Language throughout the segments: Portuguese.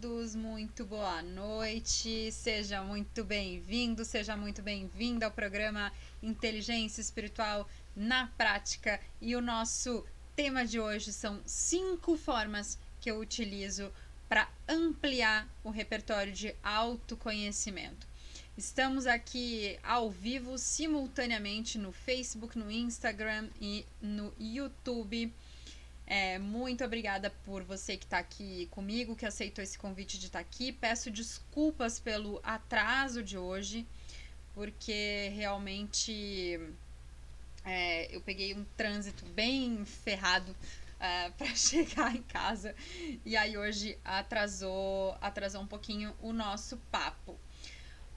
todos, muito boa noite, seja muito bem-vindo, seja muito bem-vinda ao programa Inteligência Espiritual na Prática. E o nosso tema de hoje são 5 formas que eu utilizo para ampliar o repertório de autoconhecimento. Estamos aqui ao vivo, simultaneamente no Facebook, no Instagram e no YouTube. Muito obrigada por você que está aqui comigo, que aceitou esse convite de estar aqui. Peço desculpas pelo atraso de hoje, porque realmente eu peguei um trânsito bem ferrado para chegar em casa, e aí hoje atrasou um pouquinho o nosso papo.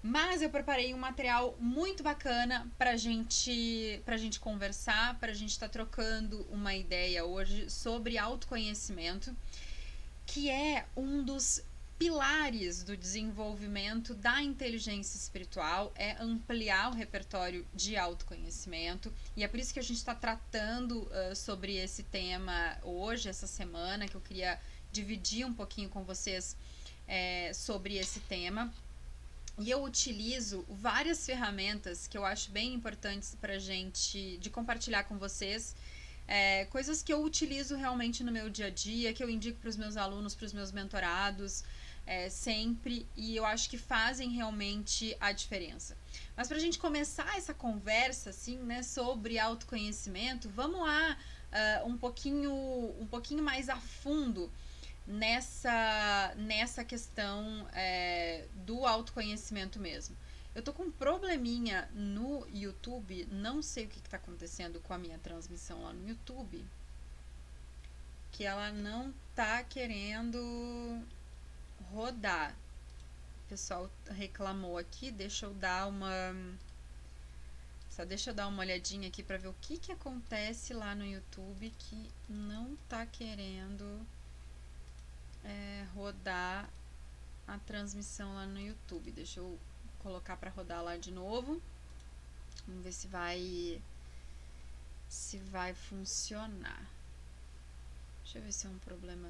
Mas eu preparei um material muito bacana pra gente conversar, pra gente estar trocando uma ideia hoje sobre autoconhecimento, que é um dos pilares do desenvolvimento da inteligência espiritual, é ampliar o repertório de autoconhecimento, e é por isso que a gente está tratando sobre esse tema hoje, essa semana, que eu queria dividir um pouquinho com vocês sobre esse tema. E eu utilizo várias ferramentas que eu acho bem importantes pra gente, de compartilhar com vocês, coisas que eu utilizo realmente no meu dia a dia, que eu indico para os meus alunos, para os meus mentorados, sempre, e eu acho que fazem realmente a diferença. Mas pra gente começar essa conversa, assim, né, sobre autoconhecimento, vamos lá um pouquinho mais a fundo nessa questão do autoconhecimento mesmo. Eu tô com um probleminha no YouTube, não sei o que tá acontecendo com a minha transmissão lá no YouTube, que ela não tá querendo rodar. O pessoal reclamou aqui, deixa eu dar uma olhadinha aqui pra ver o que acontece lá no YouTube que não tá querendo rodar a transmissão lá no YouTube. Deixa eu colocar para rodar lá de novo. Vamos ver se vai funcionar. Deixa eu ver se é um problema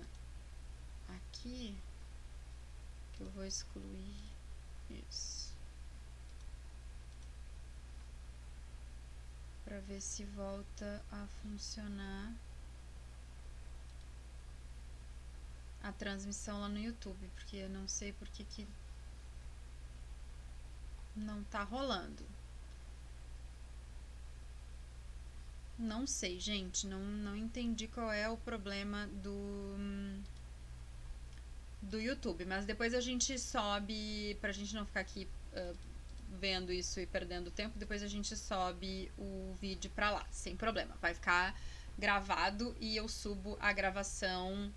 aqui que eu vou excluir isso para ver se volta a funcionar a transmissão lá no YouTube, porque eu não sei porque que não tá rolando. Não sei, gente, não entendi qual é o problema do YouTube, mas depois a gente sobe, pra gente não ficar aqui vendo isso e perdendo tempo, depois a gente sobe o vídeo pra lá, sem problema, vai ficar gravado e eu subo a gravação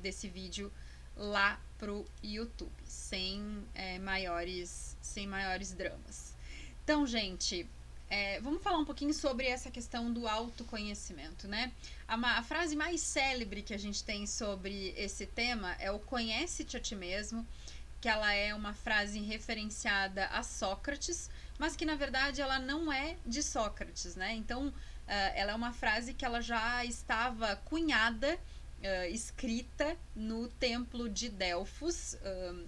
desse vídeo lá pro YouTube, sem maiores dramas. Então, gente, vamos falar um pouquinho sobre essa questão do autoconhecimento, né? A frase mais célebre que a gente tem sobre esse tema é o conhece-te a ti mesmo, que ela é uma frase referenciada a Sócrates, mas que na verdade ela não é de Sócrates, né? Então, ela é uma frase que ela já estava cunhada, escrita no templo de Delfos,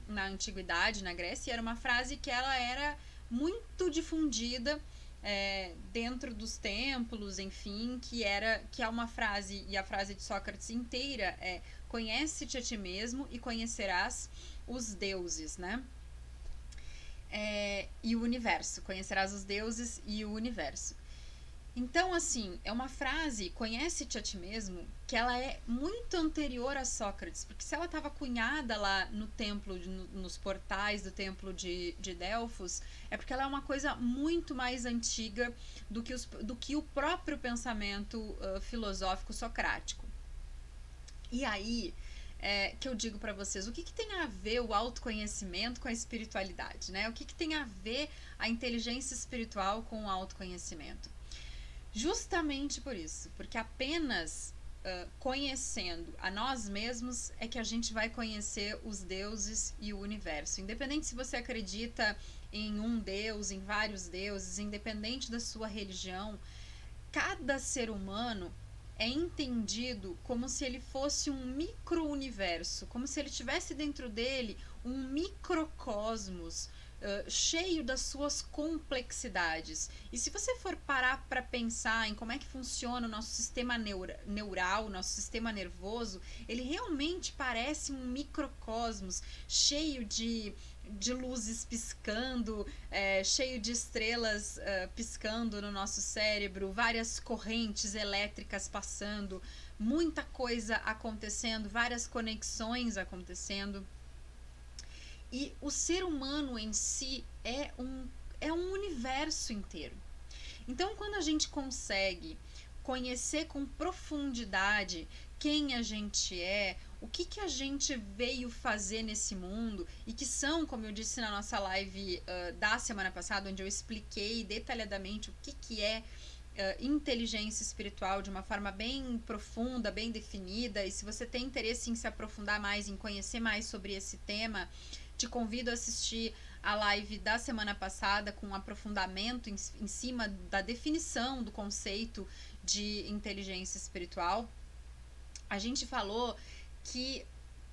na antiguidade, na Grécia, e era uma frase que ela era muito difundida dentro dos templos, enfim, que é uma frase, e a frase de Sócrates inteira é: conhece-te a ti mesmo e conhecerás os deuses, né? E o universo, conhecerás os deuses e o universo. Então, assim, é uma frase, conhece-te a ti mesmo, que ela é muito anterior a Sócrates, porque se ela estava cunhada lá no templo, nos portais do templo de Delfos, é porque ela é uma coisa muito mais antiga do que o próprio pensamento filosófico socrático. E aí, que eu digo para vocês, o que tem a ver o autoconhecimento com a espiritualidade, né? O que tem a ver a inteligência espiritual com o autoconhecimento? Justamente por isso, porque apenas conhecendo a nós mesmos é que a gente vai conhecer os deuses e o universo. Independente se você acredita em um deus, em vários deuses, independente da sua religião, cada ser humano é entendido como se ele fosse um micro-universo, como se ele tivesse dentro dele um microcosmos cheio das suas complexidades. E se você for parar para pensar em como é que funciona o nosso sistema neural, nosso sistema nervoso, ele realmente parece um microcosmos cheio de luzes piscando, cheio de estrelas piscando no nosso cérebro, várias correntes elétricas passando, muita coisa acontecendo, várias conexões acontecendo. E o ser humano em si é um universo inteiro. Então, quando a gente consegue conhecer com profundidade quem a gente é, o que a gente veio fazer nesse mundo, e que são, como eu disse na nossa live da semana passada, onde eu expliquei detalhadamente o que é inteligência espiritual de uma forma bem profunda, bem definida. E se você tem interesse em se aprofundar mais, em conhecer mais sobre esse tema, te convido a assistir a live da semana passada com um aprofundamento em cima da definição do conceito de inteligência espiritual. A gente falou que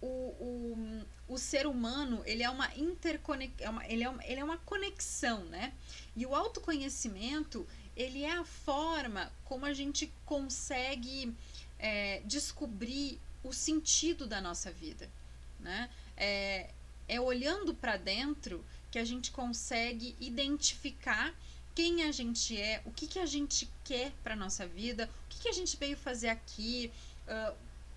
o ser humano, ele é uma ele é uma conexão, né? E o autoconhecimento, ele é a forma como a gente consegue descobrir o sentido da nossa vida, né? É olhando para dentro que a gente consegue identificar quem a gente é, o que a gente quer para nossa vida, o que a gente veio fazer aqui,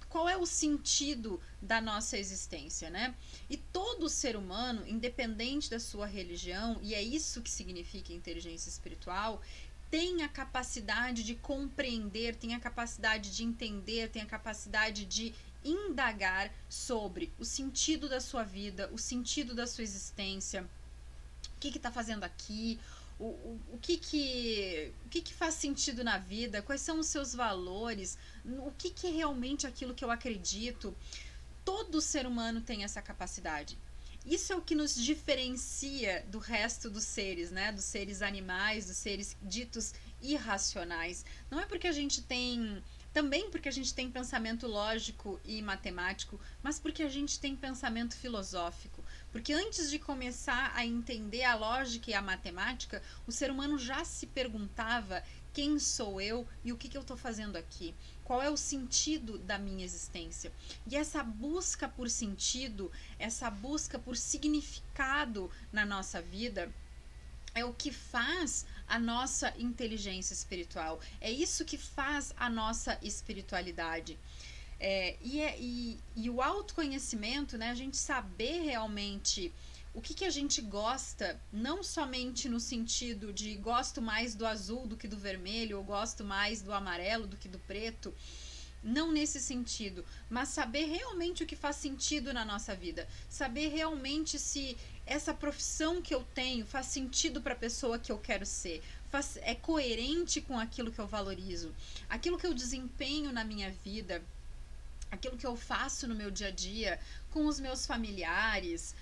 qual é o sentido da nossa existência, né? E todo ser humano, independente da sua religião, e é isso que significa inteligência espiritual, tem a capacidade de compreender, tem a capacidade de entender, tem a capacidade de indagar sobre o sentido da sua vida, o sentido da sua existência, o que está fazendo aqui, o que faz sentido na vida, quais são os seus valores, o que é realmente aquilo que eu acredito. Todo ser humano tem essa capacidade. Isso é o que nos diferencia do resto dos seres, né? Dos seres animais, dos seres ditos irracionais. Não é porque a gente tem... Também porque a gente tem pensamento lógico e matemático, mas porque a gente tem pensamento filosófico. Porque antes de começar a entender a lógica e a matemática, o ser humano já se perguntava: quem sou eu e o que eu estou fazendo aqui? Qual é o sentido da minha existência? E essa busca por sentido, essa busca por significado na nossa vida, é o que faz a nossa inteligência espiritual. É isso que faz a nossa espiritualidade. E o autoconhecimento, né, a gente saber realmente o que a gente gosta, não somente no sentido de gosto mais do azul do que do vermelho, ou gosto mais do amarelo do que do preto, não nesse sentido, mas saber realmente o que faz sentido na nossa vida, saber realmente se essa profissão que eu tenho faz sentido para a pessoa que eu quero ser, é coerente com aquilo que eu valorizo, aquilo que eu desempenho na minha vida, aquilo que eu faço no meu dia a dia, com os meus familiares,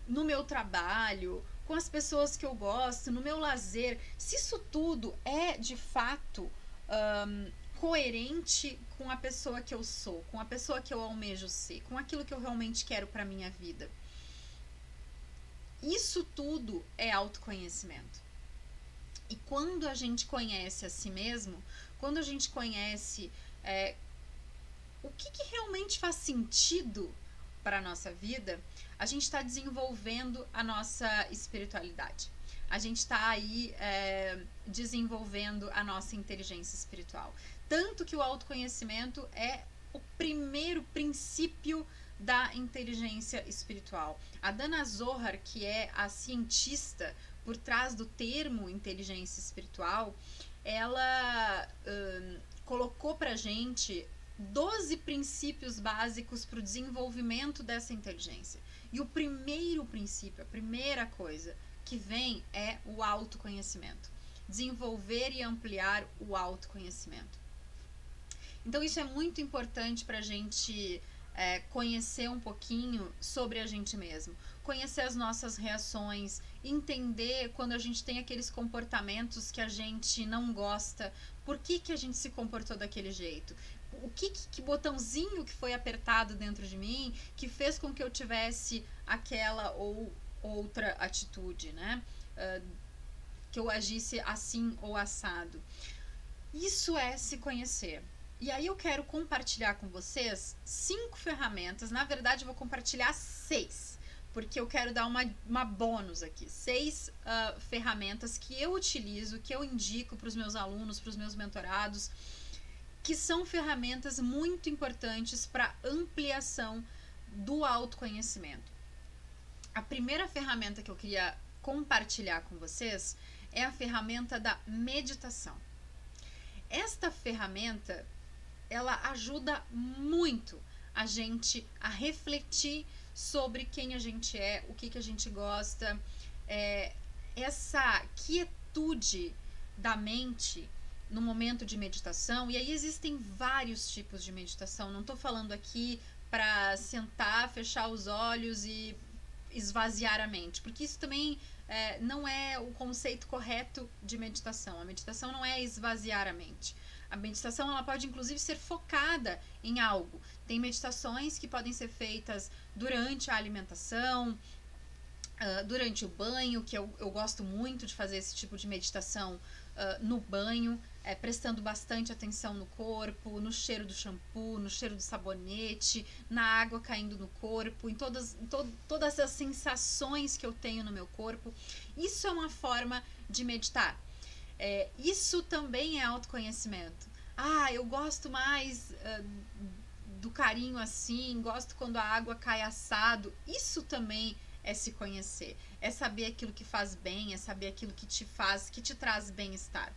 no meu trabalho, com as pessoas que eu gosto, no meu lazer, se isso tudo é de fato coerente com a pessoa que eu sou, com a pessoa que eu almejo ser, com aquilo que eu realmente quero para minha vida. Isso tudo é autoconhecimento. E quando a gente conhece a si mesmo, quando a gente conhece o que realmente faz sentido para a nossa vida, a gente está desenvolvendo a nossa espiritualidade. A gente está aí desenvolvendo a nossa inteligência espiritual. Tanto que o autoconhecimento é o primeiro princípio da inteligência espiritual. A Dana Zohar, que é a cientista por trás do termo inteligência espiritual, ela colocou pra gente 12 princípios básicos para o desenvolvimento dessa inteligência. E o primeiro princípio, a primeira coisa que vem é o autoconhecimento. Desenvolver e ampliar o autoconhecimento. Então isso é muito importante para a gente conhecer um pouquinho sobre a gente mesmo. Conhecer as nossas reações entender quando a gente tem aqueles comportamentos que a gente não gosta, por que a gente se comportou daquele jeito, o que botãozinho que foi apertado dentro de mim que fez com que eu tivesse aquela ou outra atitude, né? Que eu agisse assim ou assado. Isso é se conhecer. E aí eu quero compartilhar com vocês 5 ferramentas. Na verdade, eu vou compartilhar 6, porque eu quero dar uma bônus aqui. 6 ferramentas que eu utilizo, que eu indico para os meus alunos, para os meus mentorados, que são ferramentas muito importantes para ampliação do autoconhecimento. A primeira ferramenta que eu queria compartilhar com vocês é a ferramenta da meditação. Esta ferramenta, ela ajuda muito a gente a refletir sobre quem a gente é, o que a gente gosta, essa quietude da mente no momento de meditação. E aí existem vários tipos de meditação, não estou falando aqui para sentar, fechar os olhos e esvaziar a mente, porque isso também não é o conceito correto de meditação. A meditação não é esvaziar a mente. A meditação, ela pode inclusive ser focada em algo. Tem meditações que podem ser feitas durante a alimentação, durante o banho, que eu gosto muito de fazer esse tipo de meditação no banho, prestando bastante atenção no corpo, no cheiro do shampoo, no cheiro do sabonete, na água caindo no corpo, em todas as sensações que eu tenho no meu corpo. Isso é uma forma de meditar. Isso também é autoconhecimento. Eu gosto mais do carinho assim, gosto quando a água cai assado. Isso também é se conhecer, é saber aquilo que faz bem, é saber aquilo que te traz bem-estar.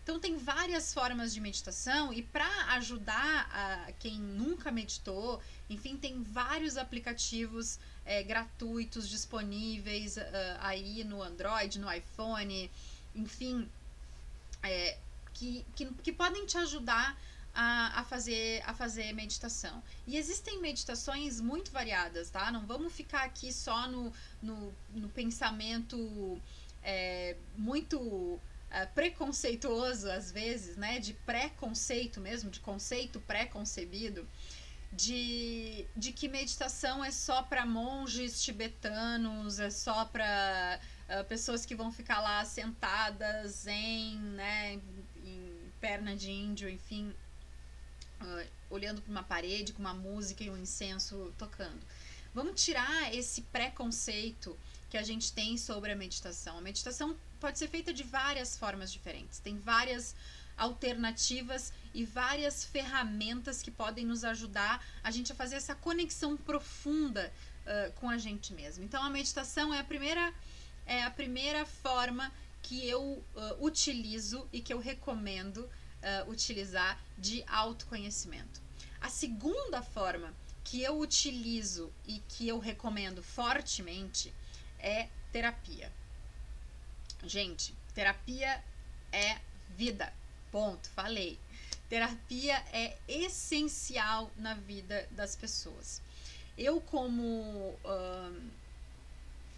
Então tem várias formas de meditação, e para ajudar quem nunca meditou, enfim, tem vários aplicativos gratuitos disponíveis aí no Android, no iPhone, enfim, que podem te ajudar a fazer meditação. E existem meditações muito variadas, tá? Não vamos ficar aqui só no pensamento muito preconceituoso, às vezes, né? De preconceito mesmo, de conceito pré-concebido, de que meditação é só para monges tibetanos, é só para pessoas que vão ficar lá sentadas zen, né? Em perna de índio, enfim, olhando para uma parede com uma música e um incenso tocando. Vamos tirar esse preconceito que a gente tem sobre a meditação. A meditação pode ser feita de várias formas diferentes. Tem várias alternativas e várias ferramentas que podem nos ajudar a gente a fazer essa conexão profunda com a gente mesmo. Então a meditação é a primeira forma que eu utilizo e que eu recomendo utilizar de autoconhecimento. A segunda forma que eu utilizo e que eu recomendo fortemente é terapia. Gente, terapia é vida. Ponto, falei. Terapia é essencial na vida das pessoas. Eu, como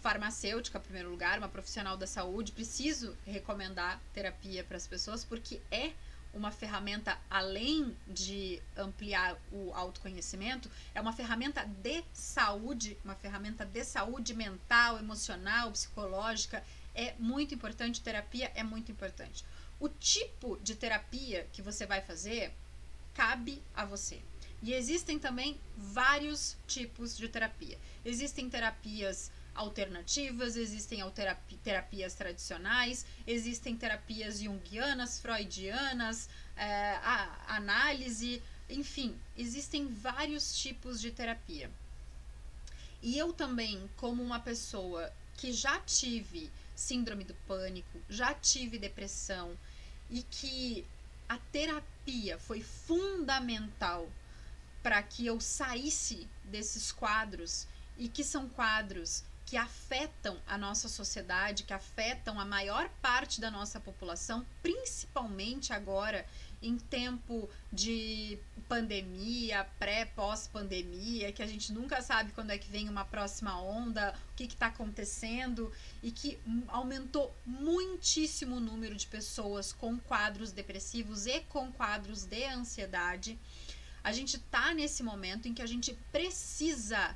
farmacêutica, em primeiro lugar, uma profissional da saúde, preciso recomendar terapia para as pessoas, porque é uma ferramenta, além de ampliar o autoconhecimento, é uma ferramenta de saúde mental, emocional, psicológica. É muito importante, terapia é muito importante. O tipo de terapia que você vai fazer cabe a você. E existem também vários tipos de terapia. Existem terapias alternativas, existem terapias tradicionais, existem terapias junguianas, freudianas, análise, enfim, existem vários tipos de terapia. E eu também, como uma pessoa que já tive síndrome do pânico, já tive depressão, e que a terapia foi fundamental para que eu saísse desses quadros, e que são quadros que afetam a nossa sociedade, que afetam a maior parte da nossa população, principalmente agora em tempo de pandemia, pós-pandemia, que a gente nunca sabe quando é que vem uma próxima onda, o que está acontecendo, e que aumentou muitíssimo o número de pessoas com quadros depressivos e com quadros de ansiedade. A gente está nesse momento em que a gente precisa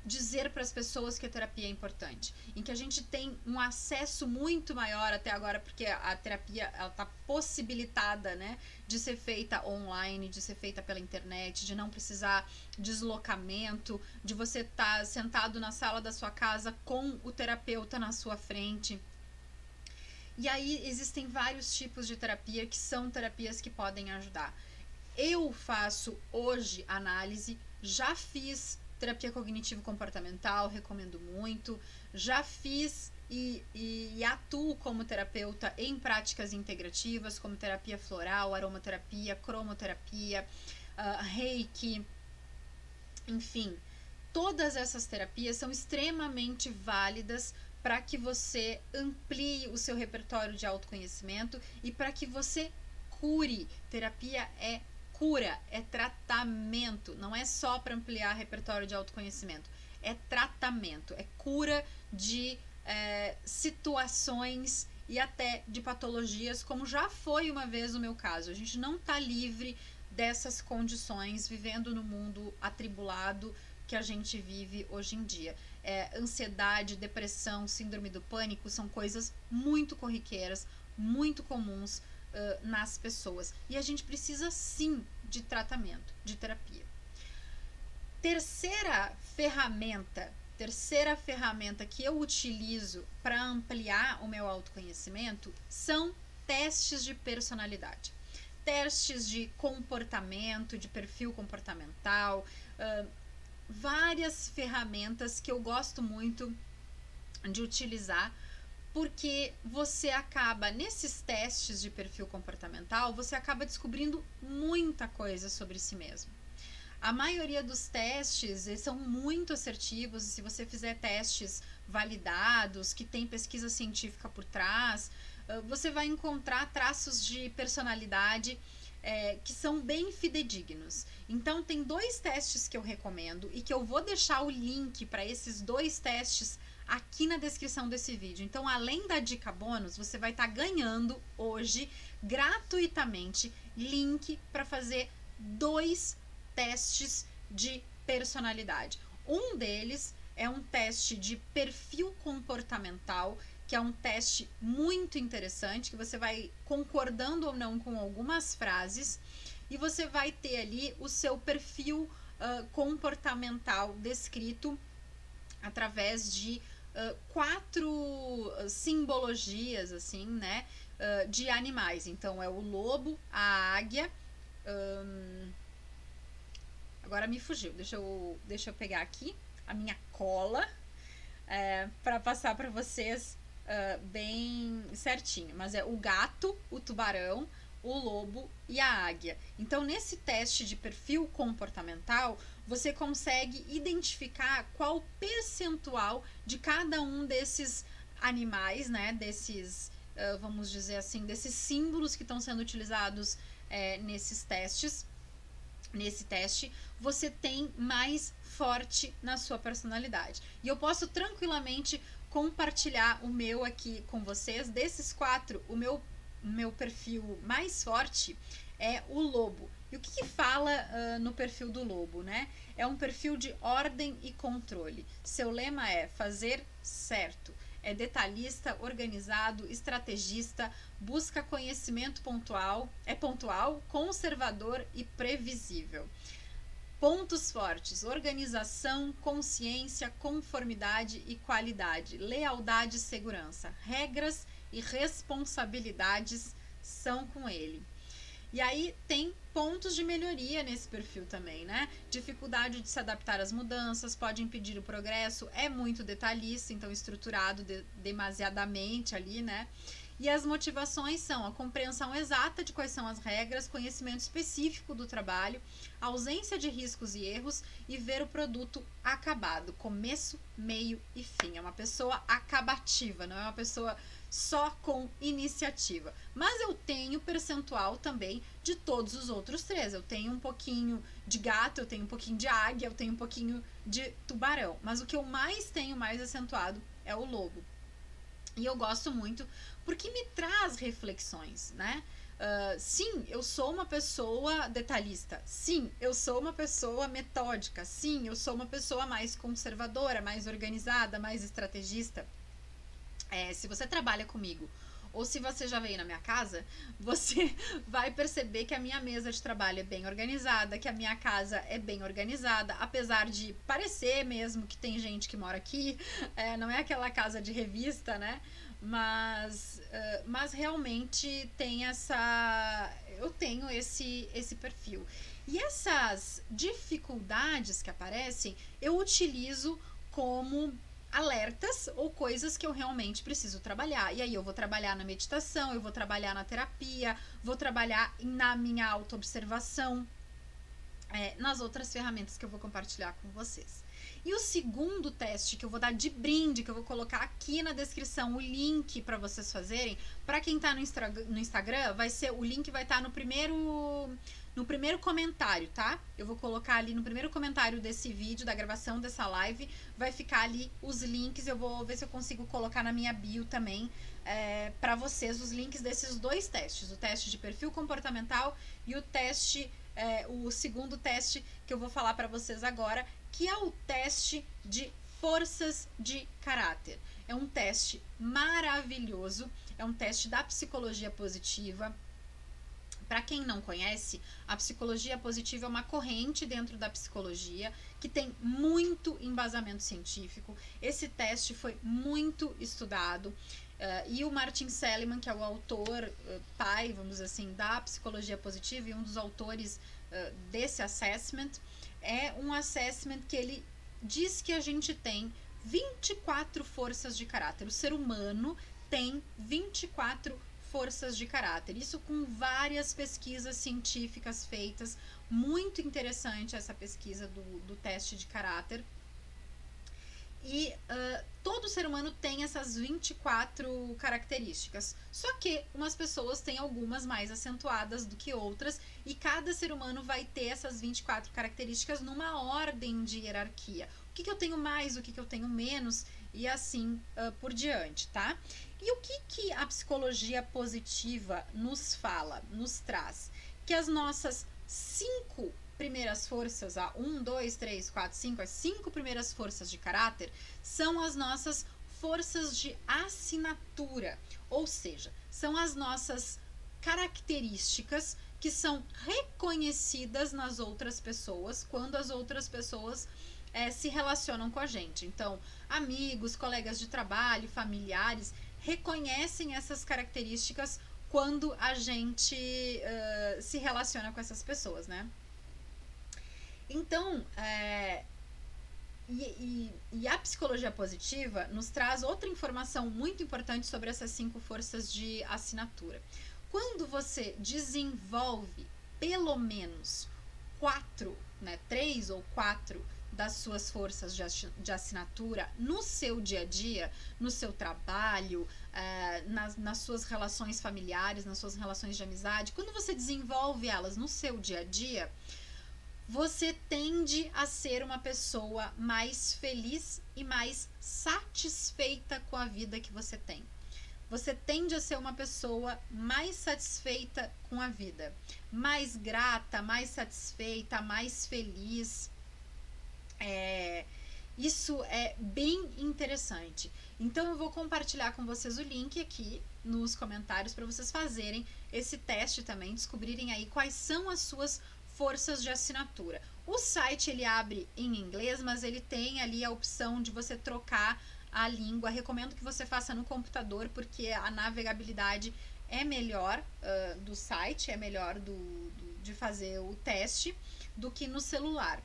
dizer para as pessoas que a terapia é importante, em que a gente tem um acesso muito maior até agora, porque a terapia está possibilitada, né, de ser feita online, de ser feita pela internet, de não precisar deslocamento, de você estar sentado na sala da sua casa com o terapeuta na sua frente. E aí existem vários tipos de terapia que são terapias que podem ajudar. Eu faço hoje análise, já fiz terapia cognitivo-comportamental, recomendo muito. Já fiz e atuo como terapeuta em práticas integrativas, como terapia floral, aromaterapia, cromoterapia, reiki, enfim. Todas essas terapias são extremamente válidas para que você amplie o seu repertório de autoconhecimento e para que você cure. Terapia é cura, é tratamento, não é só para ampliar repertório de autoconhecimento, é tratamento, é cura de situações e até de patologias, como já foi uma vez o meu caso. A gente não está livre dessas condições vivendo no mundo atribulado que a gente vive hoje em dia. Ansiedade, depressão, síndrome do pânico são coisas muito corriqueiras, muito comuns nas pessoas, e a gente precisa sim de tratamento, de terapia. Terceira ferramenta que eu utilizo para ampliar o meu autoconhecimento são testes de personalidade, testes de comportamento, de perfil comportamental, várias ferramentas que eu gosto muito de utilizar, porque você acaba, nesses testes de perfil comportamental, você acaba descobrindo muita coisa sobre si mesmo. A maioria dos testes são muito assertivos, e se você fizer testes validados, que tem pesquisa científica por trás, você vai encontrar traços de personalidade que são bem fidedignos. Então, tem 2 testes que eu recomendo e que eu vou deixar o link para esses 2 testes aqui na descrição desse vídeo. Então, além da dica bônus, você vai estar ganhando hoje, gratuitamente, link para fazer 2 testes de personalidade. Um deles é um teste de perfil comportamental, que é um teste muito interessante, que você vai concordando ou não com algumas frases, e você vai ter ali o seu perfil comportamental descrito através de 4 simbologias, assim, né, de animais. Então, é o lobo, a águia, agora me fugiu, deixa eu pegar aqui a minha cola para passar para vocês bem certinho, mas é o gato, o tubarão, o lobo e a águia. Então, nesse teste de perfil comportamental, você consegue identificar qual percentual de cada um desses animais, né, desses, vamos dizer assim, desses símbolos que estão sendo utilizados nesse teste, você tem mais forte na sua personalidade. E eu posso tranquilamente compartilhar o meu aqui com vocês. Desses 4, o meu perfil mais forte é o lobo. E o que fala no perfil do lobo, né? É um perfil de ordem e controle. Seu lema é fazer certo. É detalhista, organizado, estrategista, busca conhecimento pontual, conservador e previsível. Pontos fortes: organização, consciência, conformidade e qualidade, lealdade e segurança. Regras e responsabilidades são com ele. E aí tem pontos de melhoria nesse perfil também, né? Dificuldade de se adaptar às mudanças, pode impedir o progresso, é muito detalhista, então estruturado demasiadamente ali, né? E as motivações são a compreensão exata de quais são as regras, conhecimento específico do trabalho, ausência de riscos e erros e ver o produto acabado, começo, meio e fim. É uma pessoa acabativa, não é uma pessoa só com iniciativa. Mas eu tenho percentual também de todos os outros três. Eu tenho um pouquinho de gato, eu tenho um pouquinho de águia, eu tenho um pouquinho de tubarão. Mas o que eu mais tenho mais acentuado é o lobo. E eu gosto muito porque me traz reflexões, né? Sim, eu sou uma pessoa detalhista. Sim, eu sou uma pessoa metódica. Sim, eu sou uma pessoa mais conservadora, mais organizada, mais estrategista. Se você trabalha comigo ou se você já veio na minha casa, você vai perceber que a minha mesa de trabalho é bem organizada, que a minha casa é bem organizada, apesar de parecer mesmo que tem gente que mora aqui, não é aquela casa de revista, né? Mas realmente tem eu tenho esse perfil. E essas dificuldades que aparecem, eu utilizo como alertas ou coisas que eu realmente preciso trabalhar. E aí eu vou trabalhar na meditação, eu vou trabalhar na terapia, vou trabalhar na minha autoobservação, nas outras ferramentas que eu vou compartilhar com vocês. E o segundo teste que eu vou dar de brinde, que eu vou colocar aqui na descrição, o link para vocês fazerem, para quem tá no Instagram, o link vai estar no primeiro comentário, tá? Eu vou colocar ali no primeiro comentário desse vídeo, da gravação dessa live, vai ficar ali os links, eu vou ver se eu consigo colocar na minha bio também, para vocês, os links desses dois testes, o teste de perfil comportamental e o segundo teste que eu vou falar para vocês agora, que é o teste de forças de caráter. É um teste maravilhoso, é um teste da psicologia positiva. Para quem não conhece, a psicologia positiva é uma corrente dentro da psicologia que tem muito embasamento científico. Esse teste foi muito estudado. E o Martin Seligman, que é o autor, pai, vamos dizer assim, da psicologia positiva e um dos autores desse assessment, é um assessment que ele diz que a gente tem 24 forças de caráter. O ser humano tem 24 forças de caráter. Isso com várias pesquisas científicas feitas. Muito interessante essa pesquisa do teste de caráter. E todo ser humano tem essas 24 características. Só que umas pessoas têm algumas mais acentuadas do que outras, e cada ser humano vai ter essas 24 características numa ordem de hierarquia. O que eu tenho mais, o que eu tenho menos, e assim por diante, tá? E o que a psicologia positiva nos fala, nos traz? Que as nossas 5 primeiras forças, a 1, 2, 3, 4, 5, as 5 primeiras forças de caráter são as nossas forças de assinatura, ou seja, são as nossas características que são reconhecidas nas outras pessoas quando as outras pessoas se relacionam com a gente. Então, amigos, colegas de trabalho, familiares reconhecem essas características quando a gente se relaciona com essas pessoas, né? Então, e a psicologia positiva nos traz outra informação muito importante sobre essas 5 forças de assinatura. Quando você desenvolve pelo menos 4, né, 3 ou 4 das suas forças de assinatura no seu dia a dia, no seu trabalho, nas suas relações familiares, nas suas relações de amizade, quando você desenvolve elas no seu dia a dia, você tende a ser uma pessoa mais feliz e mais satisfeita com a vida que você tem. Você tende a ser uma pessoa mais satisfeita com a vida, mais grata, mais satisfeita, mais feliz. Isso é bem interessante. Então eu vou compartilhar com vocês o link aqui nos comentários para vocês fazerem esse teste também, descobrirem aí quais são as suas forças de assinatura. O site ele abre em inglês, mas ele tem ali a opção de você trocar a língua. Recomendo que você faça no computador, porque a navegabilidade é melhor do site, é melhor de fazer o teste do que no celular.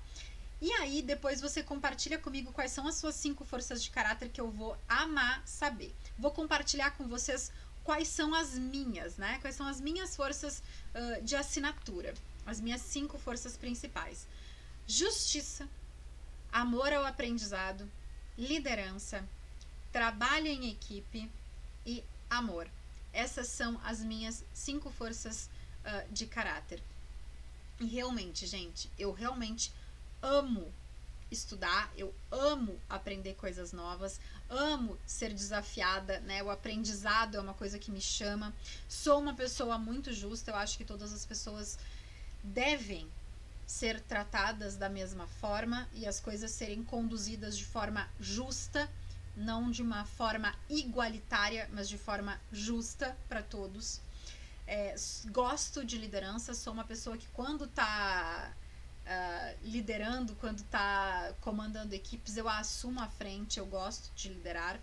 E aí depois você compartilha comigo quais são as suas 5 forças de caráter, que eu vou amar saber. Vou compartilhar com vocês quais são as minhas, né? Quais são as minhas forças de assinatura, as minhas 5 forças principais: justiça, amor ao aprendizado, liderança, trabalho em equipe e amor. Essas são as minhas 5 forças de caráter. E realmente, gente, eu realmente amo estudar, eu amo aprender coisas novas, amo ser desafiada, né? O aprendizado é uma coisa que me chama. Sou uma pessoa muito justa, eu acho que todas as pessoas devem ser tratadas da mesma forma e as coisas serem conduzidas de forma justa, não de uma forma igualitária, mas de forma justa para todos. Gosto de liderança, sou uma pessoa que quando tá liderando, quando tá comandando equipes, eu a assumo à frente, eu gosto de liderar,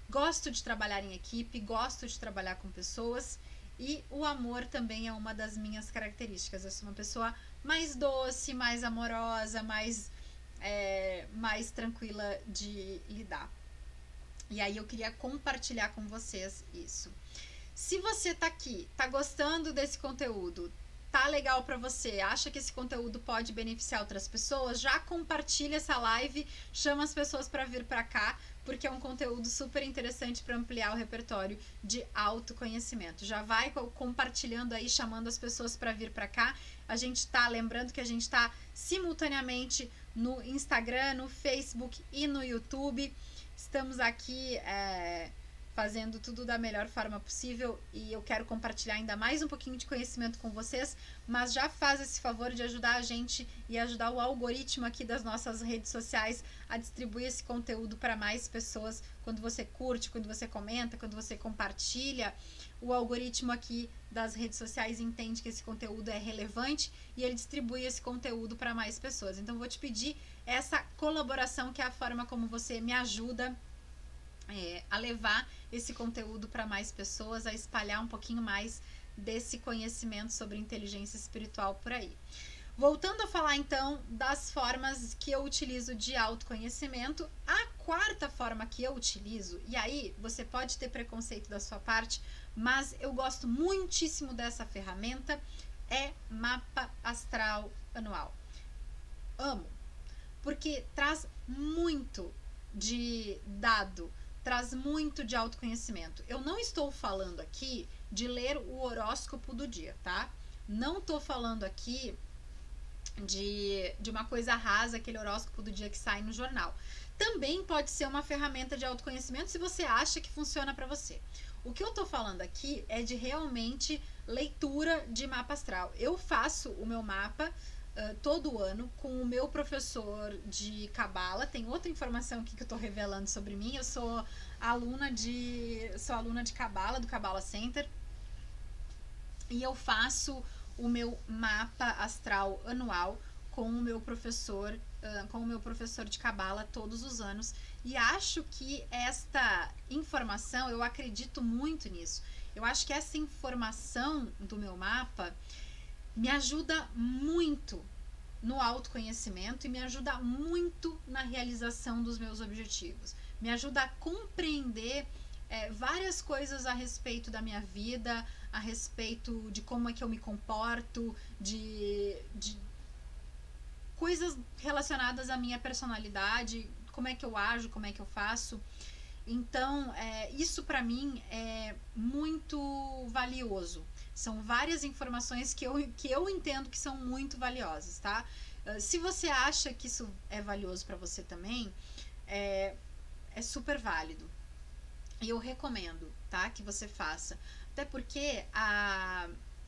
gosto de trabalhar em equipe, gosto de trabalhar com pessoas, e o amor também é uma das minhas características. Eu sou uma pessoa mais doce, mais amorosa, mais tranquila de lidar. E aí eu queria compartilhar com vocês isso. Se você tá aqui, tá gostando desse conteúdo, tá legal para você, acha que esse conteúdo pode beneficiar outras pessoas, já compartilha essa live, chama as pessoas para vir para cá, porque é um conteúdo super interessante para ampliar o repertório de autoconhecimento. Já vai compartilhando aí, chamando as pessoas para vir para cá. A gente tá lembrando que a gente tá simultaneamente no Instagram, no Facebook e no YouTube. Estamos aqui fazendo tudo da melhor forma possível e eu quero compartilhar ainda mais um pouquinho de conhecimento com vocês, mas já faz esse favor de ajudar a gente e ajudar o algoritmo aqui das nossas redes sociais a distribuir esse conteúdo para mais pessoas. Quando você curte, quando você comenta, quando você compartilha, o algoritmo aqui das redes sociais entende que esse conteúdo é relevante e ele distribui esse conteúdo para mais pessoas. Então, vou te pedir essa colaboração, que é a forma como você me ajuda a levar esse conteúdo para mais pessoas, a espalhar um pouquinho mais desse conhecimento sobre inteligência espiritual por aí. Voltando a falar então das formas que eu utilizo de autoconhecimento, a 4ª forma que eu utilizo, e aí você pode ter preconceito da sua parte, mas eu gosto muitíssimo dessa ferramenta, é mapa astral anual. Amo, porque traz muito de dado, traz muito de autoconhecimento. Eu não estou falando aqui de ler o horóscopo do dia, tá? Não estou falando aqui de uma coisa rasa, aquele horóscopo do dia que sai no jornal. Também pode ser uma ferramenta de autoconhecimento se você acha que funciona para você. O que eu tô falando aqui é de realmente leitura de mapa astral. Eu faço o meu mapa todo ano com o meu professor de Cabala. Tem outra informação aqui que eu tô revelando sobre mim. Eu sou aluna de Cabala, do Cabala Center, e eu faço o meu mapa astral anual com o meu professor de Cabala todos os anos, e acho que esta informação, eu acredito muito nisso, eu acho que essa informação do meu mapa me ajuda muito no autoconhecimento e me ajuda muito na realização dos meus objetivos, me ajuda a compreender várias coisas a respeito da minha vida, a respeito de como é que eu me comporto, de coisas relacionadas à minha personalidade, como é que eu ajo, como é que eu faço. Então, isso para mim é muito valioso. São várias informações que eu entendo que são muito valiosas, tá? Se você acha que isso é valioso para você também, é super válido. E eu recomendo, tá? Que você faça. Até porque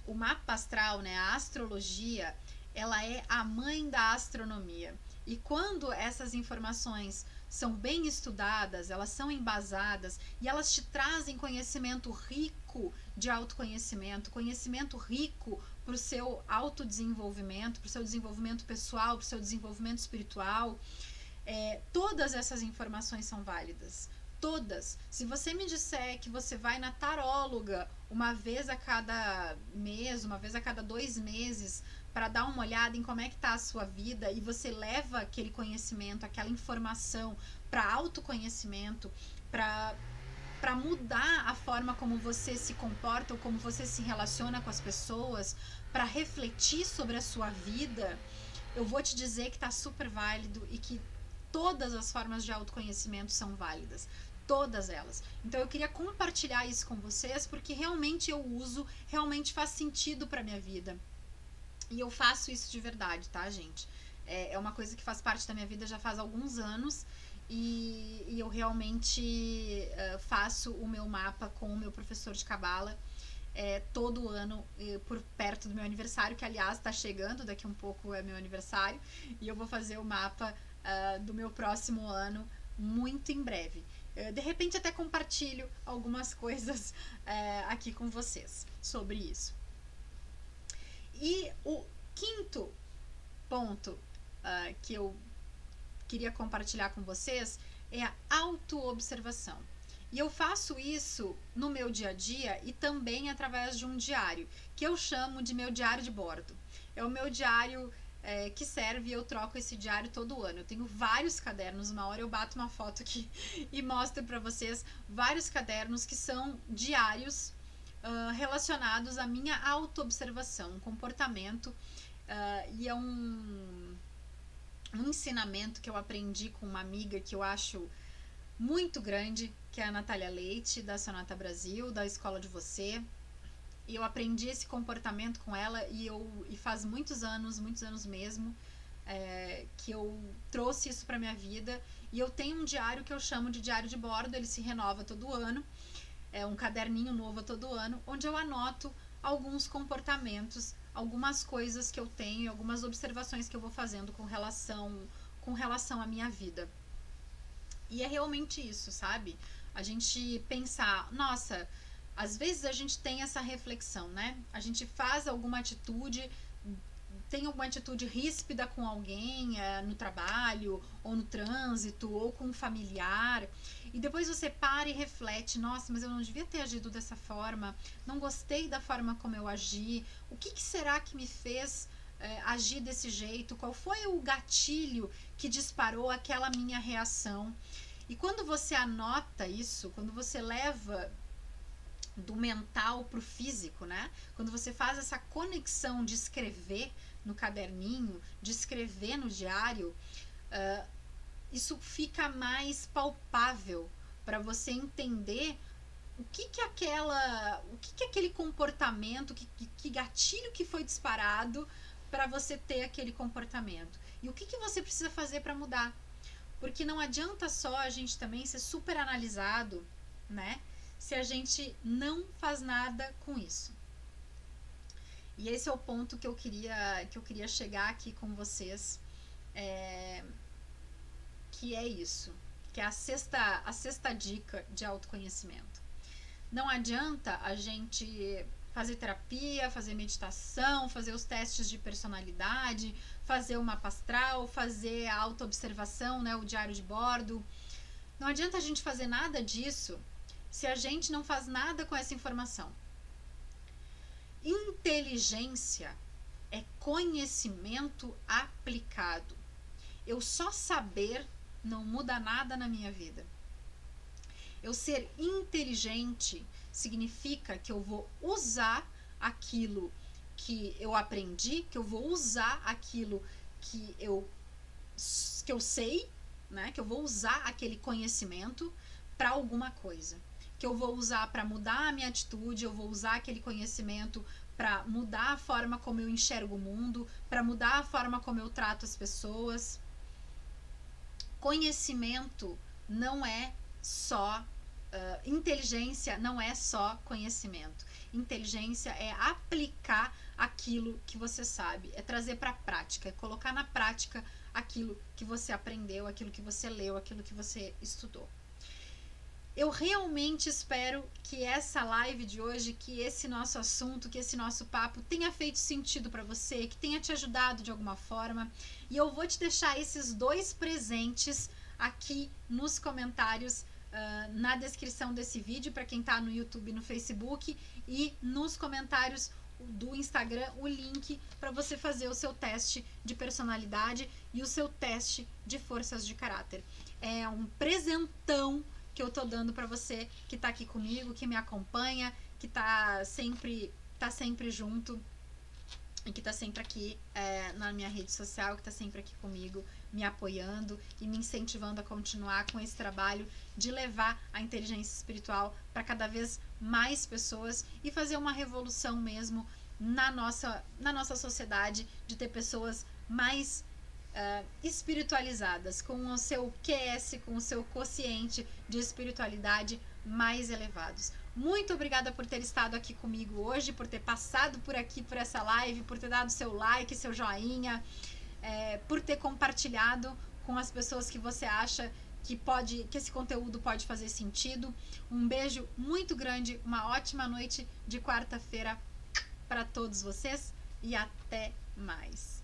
o mapa astral, né? A astrologia, ela é a mãe da astronomia. E quando essas informações são bem estudadas, elas são embasadas e elas te trazem conhecimento rico de autoconhecimento, conhecimento rico para o seu autodesenvolvimento, para o seu desenvolvimento pessoal, para o seu desenvolvimento espiritual, todas essas informações são válidas. Todas. Se você me disser que você vai na taróloga uma vez a cada mês, uma vez a cada 2 meses, para dar uma olhada em como é que está a sua vida, e você leva aquele conhecimento, aquela informação para autoconhecimento, para para mudar a forma como você se comporta ou como você se relaciona com as pessoas, para refletir sobre a sua vida, eu vou te dizer que tá super válido e que todas as formas de autoconhecimento são válidas. Todas elas. Então eu queria compartilhar isso com vocês porque realmente eu uso, realmente faz sentido para minha vida. E eu faço isso de verdade, tá, gente? É uma coisa que faz parte da minha vida já faz alguns anos e eu realmente faço o meu mapa com o meu professor de cabala todo ano por perto do meu aniversário, que aliás está chegando, daqui um pouco é meu aniversário, e eu vou fazer o mapa do meu próximo ano muito em breve. De repente até compartilho algumas coisas aqui com vocês sobre isso. E o quinto ponto que eu queria compartilhar com vocês é a autoobservação. E eu faço isso no meu dia a dia e também através de um diário, que eu chamo de meu diário de bordo. É o meu diário que serve e eu troco esse diário todo ano. Eu tenho vários cadernos, uma hora eu bato uma foto aqui e mostro para vocês vários cadernos que são diários relacionados à minha autoobservação, um comportamento e é um ensinamento que eu aprendi com uma amiga que eu acho muito grande, que é a Natália Leite, da Sonata Brasil, da Escola de Você. E eu aprendi esse comportamento com ela e faz muitos anos mesmo, que eu trouxe isso para minha vida. E eu tenho um diário que eu chamo de diário de bordo, ele se renova todo ano, é um caderninho novo todo ano, onde eu anoto alguns comportamentos, algumas coisas que eu tenho, algumas observações que eu vou fazendo com relação à minha vida. E é realmente isso, sabe? A gente pensar, nossa, às vezes a gente tem essa reflexão, né? A gente faz alguma atitude, tem alguma atitude ríspida com alguém no trabalho, ou no trânsito, ou com um familiar, e depois você para e reflete, nossa, mas eu não devia ter agido dessa forma, não gostei da forma como eu agi, o que será que me fez agir desse jeito, qual foi o gatilho que disparou aquela minha reação? E quando você anota isso, quando você leva do mental para o físico, né? Quando você faz essa conexão de escrever no caderninho, de escrever no diário, isso fica mais palpável para você entender o que aquele comportamento, que gatilho que foi disparado para você ter aquele comportamento e o que você precisa fazer para mudar. Porque não adianta só a gente também ser super analisado, né? Se a gente não faz nada com isso. E esse é o ponto que eu queria chegar aqui com vocês, que é isso, que é a sexta dica de autoconhecimento. Não adianta a gente fazer terapia, fazer meditação, fazer os testes de personalidade, fazer o mapa astral, fazer a autoobservação, né, o diário de bordo. Não adianta a gente fazer nada disso se a gente não faz nada com essa informação. Inteligência é conhecimento aplicado. Eu só saber não muda nada na minha vida. Eu ser inteligente significa que eu vou usar aquilo que eu aprendi, que eu vou usar aquilo que eu sei, né? Que eu vou usar aquele conhecimento para alguma coisa. Que eu vou usar para mudar a minha atitude, eu vou usar aquele conhecimento para mudar a forma como eu enxergo o mundo, para mudar a forma como eu trato as pessoas. Conhecimento não é só inteligência, não é só conhecimento. Inteligência é aplicar aquilo que você sabe, é trazer para a prática, é colocar na prática aquilo que você aprendeu, aquilo que você leu, aquilo que você estudou. Eu realmente espero que essa live de hoje, que esse nosso assunto, que esse nosso papo tenha feito sentido para você, que tenha te ajudado de alguma forma. E eu vou te deixar esses 2 presentes aqui nos comentários, na descrição desse vídeo, para quem está no YouTube e no Facebook, e nos comentários do Instagram, o link para você fazer o seu teste de personalidade e o seu teste de forças de caráter. É um presentão que eu tô dando para você que tá aqui comigo, que me acompanha, que tá sempre junto e que tá sempre aqui na minha rede social, que tá sempre aqui comigo, me apoiando e me incentivando a continuar com esse trabalho de levar a inteligência espiritual para cada vez mais pessoas e fazer uma revolução mesmo na nossa sociedade, de ter pessoas mais espiritualizadas, com o seu QS, com o seu quociente de espiritualidade mais elevados. Muito obrigada por ter estado aqui comigo hoje, por ter passado por aqui, por essa live, por ter dado seu like, seu joinha, por ter compartilhado com as pessoas que você acha que esse conteúdo pode fazer sentido. Um beijo muito grande, uma ótima noite de quarta-feira para todos vocês e até mais.